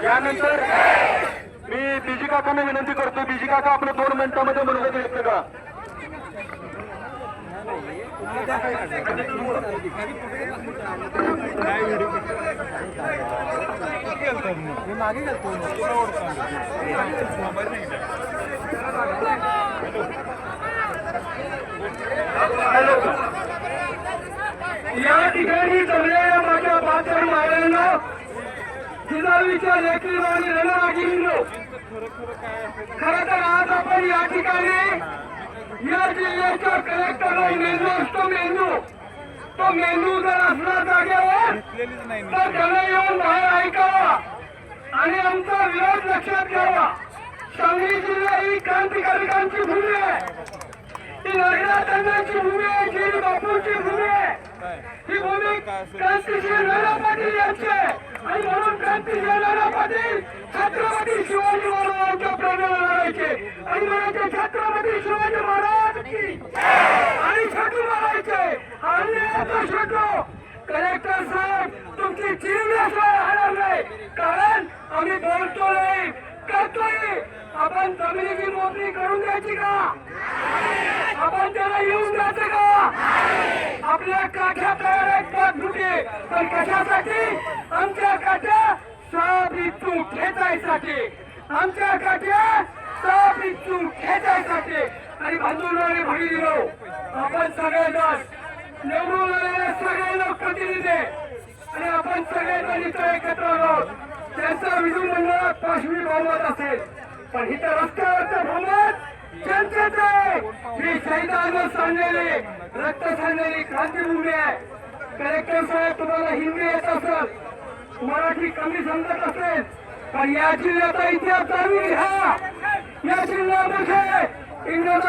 यानंतर मी बीजी काकांना विनंती करतो, बीजी काका आपलं 2 मिनिटांमध्ये मनोगत व्यक्त करा. या ठिकाणी जमलेल्या माझ्या बादशाह महाराजांना जिजाऊच्या लेखी आणि रणरागिरींनो, खरं तर आज आपण या ठिकाणी या जिल्ह्याच्या कलेक्टरला मेंदू असतो, तो मेंदू जर असला जागेवर तर त्याला येऊन बाहेर ऐकावा आणि आमचा विरोध लक्षात घ्यावा. सांगली जिल्हा ही क्रांतिकारकांची भूमी आहे, ही लढणाऱ्यांची भूमी आहे, जी बापूंची भूमी आहे. ही भूमी क्रांतिशील नाना पाटील यांची आहे आणि म्हणून क्रांतिशील नाना पाटील छत्रपती शिवाजी महाराजांच्या प्रेरणेला लढायचे आणि म्हणायचे छत्रपती शिवाजी महाराज आणि छटू मारायचे. अन्यायाचा छटू कलेक्टर साहेब तुमची चिरण्याशिवाय राहणार नाही, कारण आम्ही बोलतोय करतोय. आपण जमिनीची मोजणी करून द्यायची का? आपण त्याला येऊन द्यायचं का? आपल्या काठ्या तयार आहेत पाठपुटे, पण कशासाठी? आमच्या काठ्या साप इच्छू खेचायसाठी, आमच्या काठ्या साप इच्छू खेचायसाठी. आणि बांधून आणि भगिनीनो, आपण सगळेजण निवडून आलेले सगळे लोक प्रतिनिधी आणि आपण सगळेजण इथं एकत्र आहोत. त्यांचा विधिमंडळात 5वी बहुमत असेल, पण इथं रस्त्यावरचं बहुमत जनतेचं आहे. ही शहीदांना सांडलेली रक्त सांडलेली क्रांतीभूमी आहे. कलेक्टर साहेब, तुम्हाला हिंदी येत असेल, मराठी कमी समजत असेल, पण या जिल्ह्याचा इतिहास जाणून घ्या. या जिल्ह्यामध्ये इंग्रज